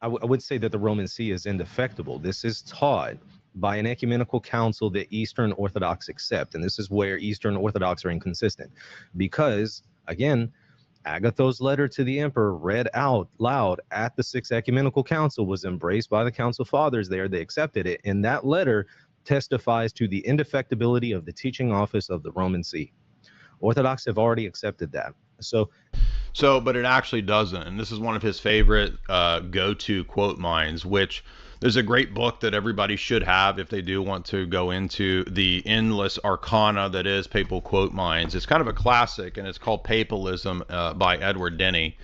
I would say that the Roman See is indefectible. This is taught by an ecumenical council that Eastern Orthodox accept. And this is where Eastern Orthodox are inconsistent. Because, again, Agatho's letter to the emperor read out loud at the Sixth Ecumenical Council was embraced by the Council Fathers there. They accepted it. And that letter testifies to the indefectibility of the teaching office of the Roman See. Orthodox have already accepted that. But it actually doesn't. And this is one of his favorite go-to quote mines, which there's a great book that everybody should have if they do want to go into the endless arcana that is papal quote mines. It's kind of a classic, and it's called Papalism by Edward Denny.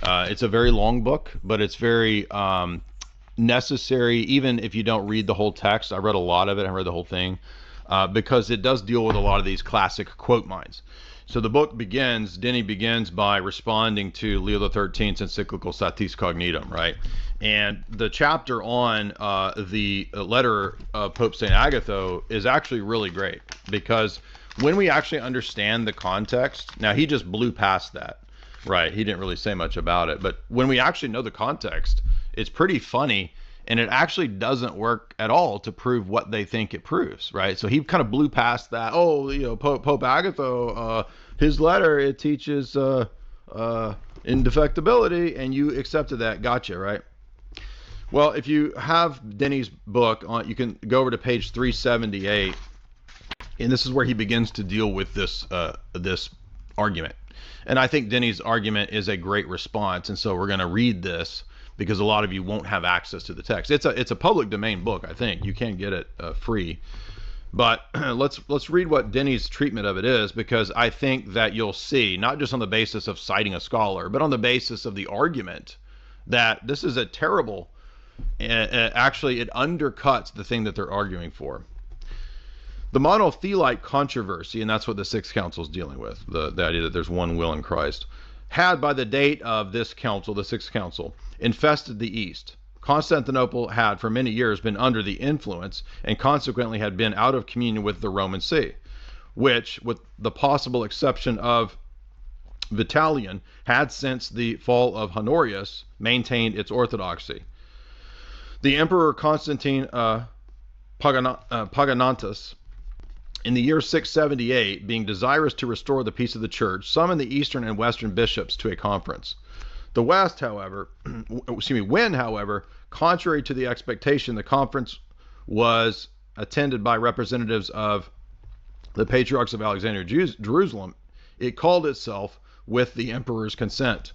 It's a very long book, but it's very necessary, even if you don't read the whole text. I read a lot of it. I read the whole thing because it does deal with a lot of these classic quote mines. So the book begins, Denny begins by responding to Leo XIII's encyclical Satis Cognitum, right? And the chapter on the letter of Pope St. Agatho is actually really great, because when we actually understand the context, now he just blew past that, right? He didn't really say much about it, but when we actually know the context, it's pretty funny. And it actually doesn't work at all to prove what they think it proves, right? So he kind of blew past that. Oh, Pope Agatho, his letter, it teaches indefectibility, and you accepted that. Gotcha, right? Well, if you have Denny's book, you can go over to page 378, and this is where he begins to deal with this argument. And I think Denny's argument is a great response, and so we're going to read this, because a lot of you won't have access to the text. It's a public domain book, I think. You can get it free. But let's read what Denny's treatment of it is, because I think that you'll see, not just on the basis of citing a scholar, but on the basis of the argument, that this is a terrible, actually it undercuts the thing that they're arguing for. The monothelite controversy, and that's what the Sixth Council is dealing with, the idea that there's one will in Christ, had by the date of this council, the Sixth Council, infested the East. Constantinople had for many years been under the influence and consequently had been out of communion with the Roman See, which, with the possible exception of Vitalian, had since the fall of Honorius maintained its orthodoxy. The Emperor Constantine Paganantus, in the year 678, being desirous to restore the peace of the church, summoned the eastern and western bishops to a conference. The West, however, contrary to the expectation, the conference was attended by representatives of the Patriarchs of Alexandria, Jerusalem. It called itself, with the emperor's consent,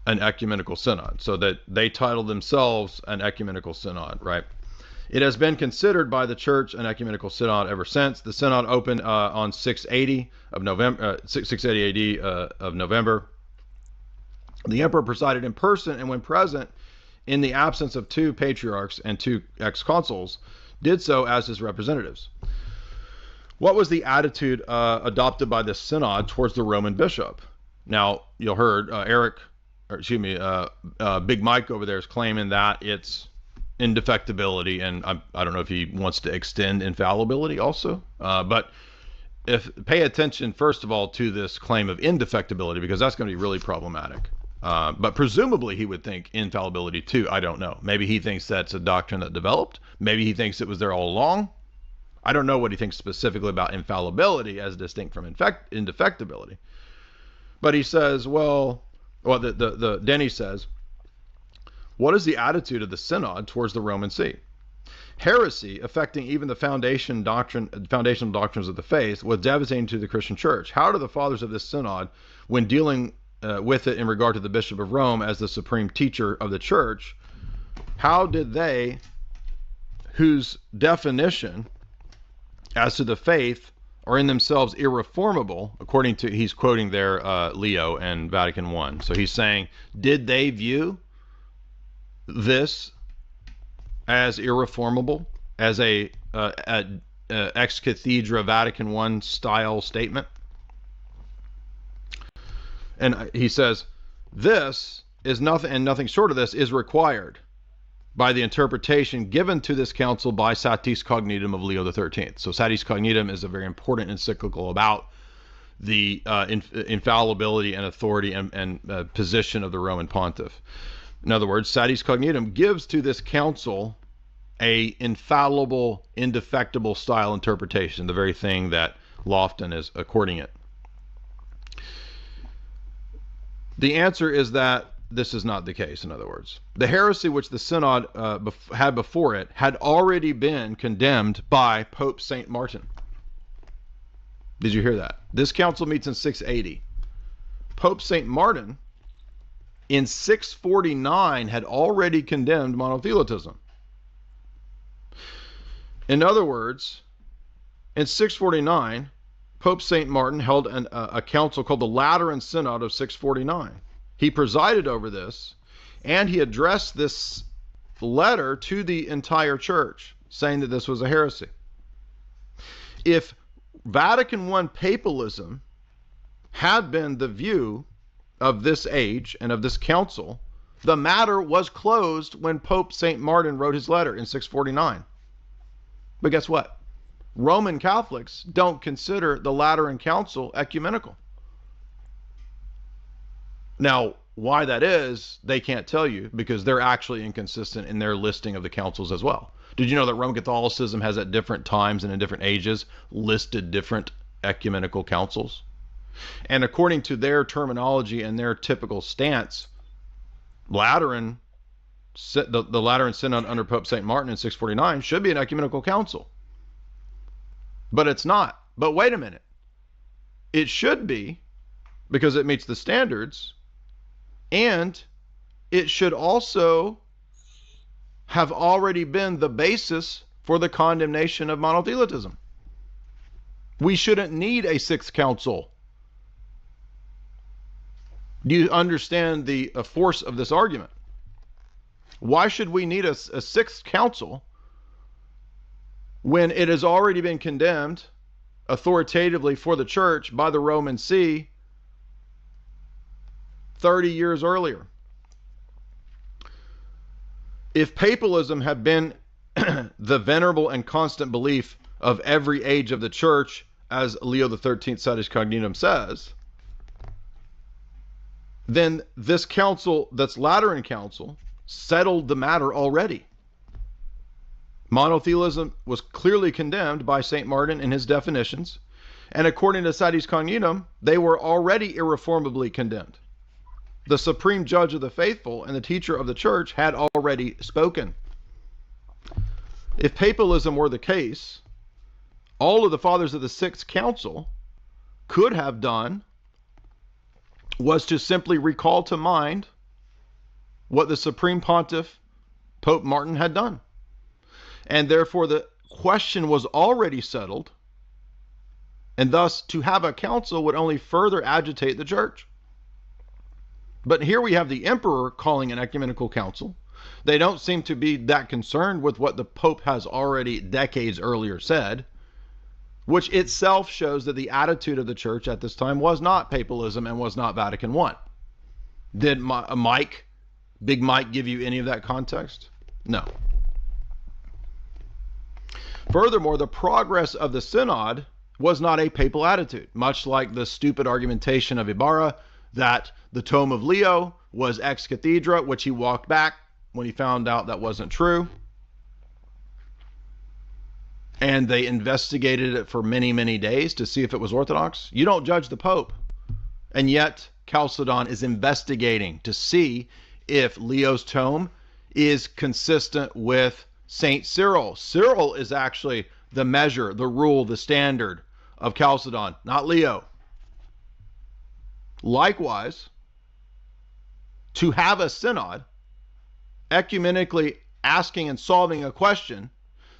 an ecumenical synod, so that they titled themselves an ecumenical synod, right? It has been considered by the church an ecumenical synod ever since. The synod opened on 680 AD of November. The emperor presided in person, and when present, in the absence of two patriarchs and two ex-consuls, did so as his representatives. What was the attitude adopted by the synod towards the Roman bishop? Now, you heard Big Mike over there is claiming that it's indefectibility, and I don't know if he wants to extend infallibility also, but pay attention first of all to this claim of indefectibility, because that's going to be really problematic. But presumably he would think infallibility too. I don't know. Maybe he thinks that's a doctrine that developed. Maybe he thinks it was there all along. I don't know what he thinks specifically about infallibility as distinct from indefectibility. But he says, the Denny says, what is the attitude of the synod towards the Roman See? Heresy, affecting even the foundational doctrines of the faith, was devastating to the Christian church. How do the fathers of this synod, when dealing with it in regard to the Bishop of Rome as the supreme teacher of the church, how did they, whose definition as to the faith are in themselves irreformable, according to, he's quoting there Leo and Vatican I. So he's saying, did they view this as irreformable, as a ex cathedra Vatican I style statement? And he says, this is nothing, and nothing short of this is required by the interpretation given to this council by Satis Cognitum of Leo XIII. So Satis Cognitum is a very important encyclical about the infallibility and authority and position of the Roman pontiff. In other words, Satis Cognitum gives to this council a infallible, indefectible style interpretation, the very thing that Lofton is according it. The answer is that this is not the case, in other words. The heresy which the synod had before it had already been condemned by Pope St. Martin. Did you hear that? This council meets in 680. Pope St. Martin in 649 had already condemned monothelitism. In other words, in 649, Pope St. Martin held a council called the Lateran Synod of 649. He presided over this, and he addressed this letter to the entire church, saying that this was a heresy. If Vatican I papalism had been the view of this age and of this council, the matter was closed when Pope St. Martin wrote his letter in 649. But guess what? Roman Catholics don't consider the Lateran Council ecumenical. Now, why that is, they can't tell you, because they're actually inconsistent in their listing of the councils as well. Did you know that Roman Catholicism has at different times and in different ages listed different ecumenical councils? And according to their terminology and their typical stance, the Lateran Synod under Pope St. Martin in 649 should be an ecumenical council. But it's not. But wait a minute. It should be, because it meets the standards, and it should also have already been the basis for the condemnation of monothelitism. We shouldn't need a sixth council. Do you understand the force of this argument? Why should we need a sixth council when it has already been condemned authoritatively for the church by the Roman See 30 years earlier? If papalism had been the venerable and constant belief of every age of the church, as Leo XIII Satis Cognitum says, then this council, that's Lateran Council, settled the matter already. Monothelism was clearly condemned by St. Martin in his definitions, and according to Satis Cognitum, they were already irreformably condemned. The supreme judge of the faithful and the teacher of the church had already spoken. If papalism were the case, all of the fathers of the Sixth Council could have done was to simply recall to mind what the Supreme Pontiff, Pope Martin, had done. And therefore the question was already settled, and thus to have a council would only further agitate the church. But here we have the emperor calling an ecumenical council. They don't seem to be that concerned with what the Pope has already decades earlier said, which itself shows that the attitude of the church at this time was not papalism and was not Vatican I. Did Big Mike, give you any of that context? No. Furthermore, the progress of the synod was not a papal attitude, much like the stupid argumentation of Ibarra that the tome of Leo was ex cathedra, which he walked back when he found out that wasn't true. And they investigated it for many, many days to see if it was orthodox. You don't judge the Pope. And yet, Chalcedon is investigating to see if Leo's tome is consistent with St. Cyril. Cyril is actually the measure, the rule, the standard of Chalcedon, not Leo. Likewise, to have a synod ecumenically asking and solving a question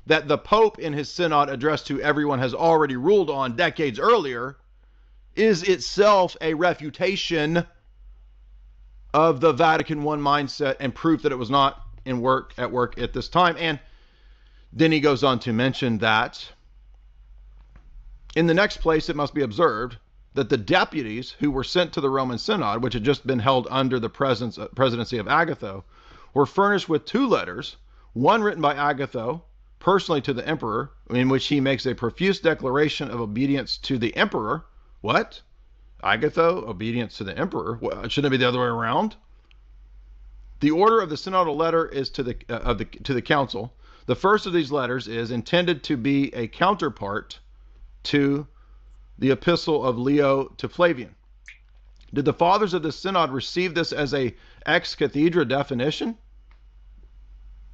that the Pope in his synod addressed to everyone has already ruled on decades earlier is itself a refutation of the Vatican I mindset and proof that it was not at work at this time. And then he goes on to mention that in the next place it must be observed that the deputies who were sent to the Roman Synod, which had just been held under the presidency of Agatho, were furnished with two letters, one written by Agatho personally to the emperor, in which he makes a profuse declaration of obedience to the emperor. What? Agatho, obedience to the emperor? Well, shouldn't it be the other way around? The order of the synodal letter is to the council. The first of these letters is intended to be a counterpart to the epistle of Leo to Flavian. Did the fathers of the synod receive this as a ex cathedra definition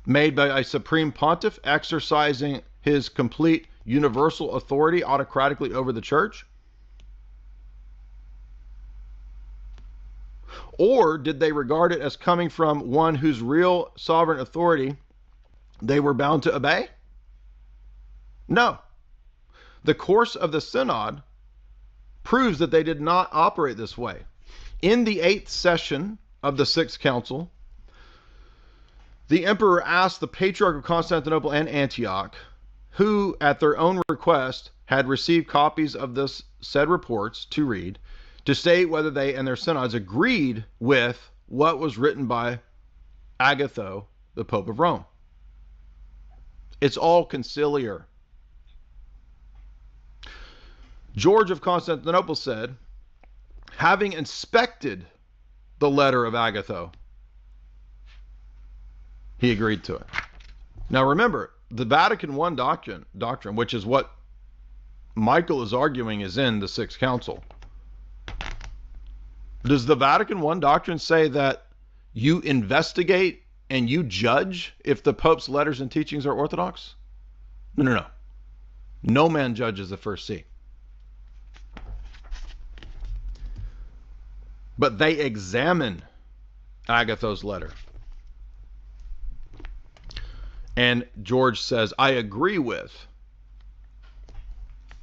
made by a supreme pontiff exercising his complete universal authority autocratically over the church? Or did they regard it as coming from one whose real sovereign authority they were bound to obey? No. The course of the synod proves that they did not operate this way. In the 8th session of the 6th council, the emperor asked the Patriarch of Constantinople and Antioch, who at their own request had received copies of this said reports to read, to state whether they and their synods agreed with what was written by Agatho, the Pope of Rome. It's all conciliar. George of Constantinople said, having inspected the letter of Agatho, he agreed to it. Now remember, the Vatican I doctrine, which is what Michael is arguing is in the 6th council. Does the Vatican I doctrine say that you investigate and you judge if the Pope's letters and teachings are orthodox? No. No man judges the first see. But they examine Agatho's letter. And George says, I agree with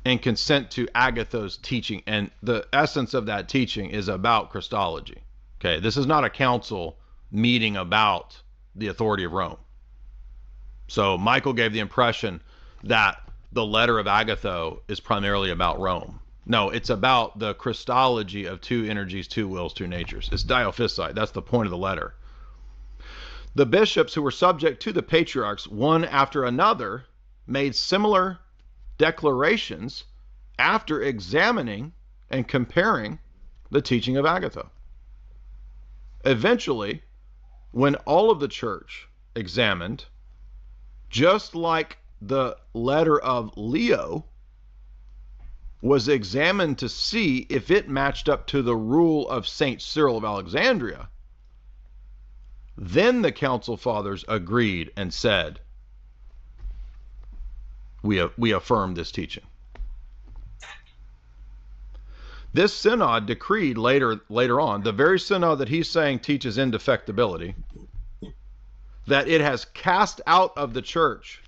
and consent to Agatho's teaching. And the essence of that teaching is about Christology. Okay, this is not a council meeting about the authority of Rome. So Michael gave the impression that the letter of Agatho is primarily about Rome. No, it's about the Christology of two energies, two wills, two natures. It's Diophysite. That's the point of the letter. The bishops who were subject to the patriarchs, one after another, made similar declarations after examining and comparing the teaching of Agatho. Eventually, when all of the church examined, just like the letter of Leo was examined to see if it matched up to the rule of Saint Cyril of Alexandria, then the council fathers agreed and said, we affirm this teaching. This synod decreed later on, the very synod that he's saying teaches indefectibility, that it has cast out of the church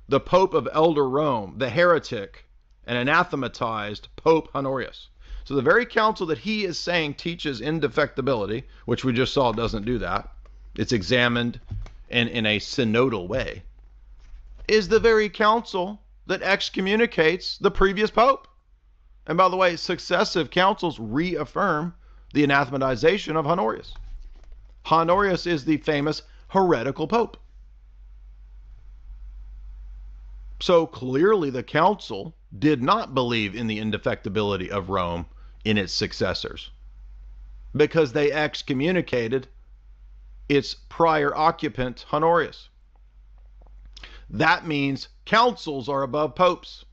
the Pope of Elder Rome, the heretic and anathematized Pope Honorius. So the very council that he is saying teaches indefectibility, which we just saw doesn't do that, it's examined and in a synodal way, is the very council that excommunicates the previous pope. And by the way, successive councils reaffirm the anathematization of Honorius. Honorius is the famous heretical pope. So clearly the council did not believe in the indefectibility of Rome in its successors, because they excommunicated its prior occupant, Honorius. That means councils are above popes.